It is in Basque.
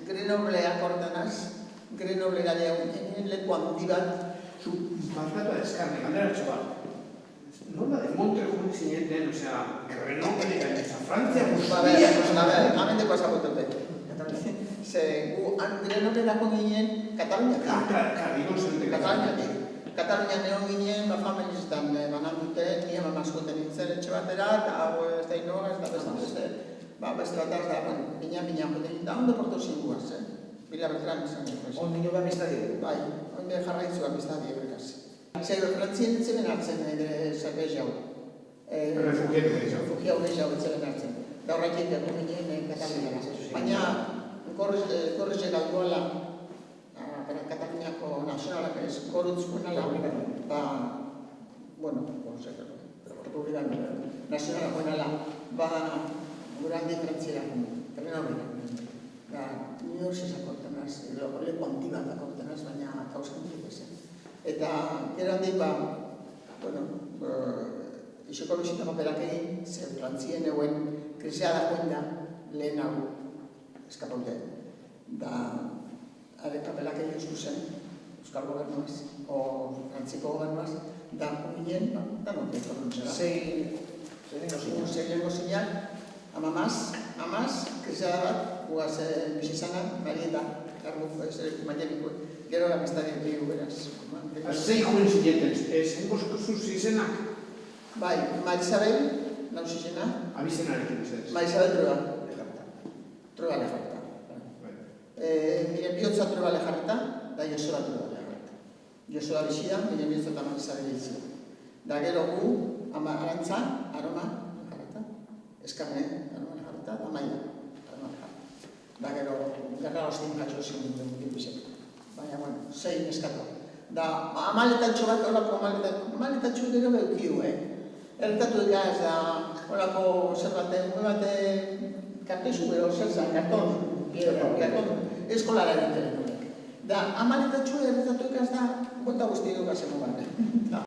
Grenobleak hortanaz, Grenoblera deun, leku handi bat. Barkatu eskarri, galderatxo bat. Nola de Montre joan zineten, osea, Grenoblera eta Frantzia guztia. Hemen deko esakotote. Gu Grenoblerako ginen Kataluniatik. Kataluniatik. Katalunian egon ginen, familistan banan dute, nire mamaskoten nintzen etxe batera, eta hau ez da inoa, ez da beste bat ez da, binean joten nintzen, da ondo porto zinguaz, bila bertran izan dut. On nino amistadi? Bai, onde jarraitzu amistadi egrekaz. Zer, frantzien etzeben hartzen zerbez jau. Refugiau gehiago etzeben hartzen. Da horretik egon ginen Kataluniara. Baina, korreze galduala, Kataluniako nazionalak ez, korutzkunala, republikan nazionalakoenala, gure handi frantziera, New York esakortenaz, leku handi bat akortenaz, baina kausan dut ezen. Eta gero handik, isoko bisita paperak egin, zer frantzien eguen krisia dagoen da, lehen hau eskapaute. Papelak egin eusko zen, Euskal Gobernuaz, o Frantziko Gobernuaz, da ginen, danok ekonomizera. Sei lengo zinean, amamaz, krisiada bat, gugaz bizizanak, Marieta, kargu, maieniko, gero amistadien dugu beraz. Zei joan zineten, zengo zuz izenak? Bai, Marisabel, nauz izena. Abizenarekin izan. Marisabel Trueba Lejarta. Mire bihotza Trueba Lejarta, da Joseba Trueba Lejarta. Joseba bizida, mire bihotza eta Marisabel izan. Da gero gu, arantza, aroma Lejarta, eskarne, aroma Lejarta, da maia, aroma Lejarta. Da gero, gerra hostin jatxo zen dut bizek. Baina, zein eskatu. Da, amaletatxo bat, horako amaletatxo gero beukiu, Ertatu egaz da, horako zer bate, kartezu bero, zer zan, karton, eskolara egiten. Da, amaletatxo ertatu egaz da, bota guzti dugu gazen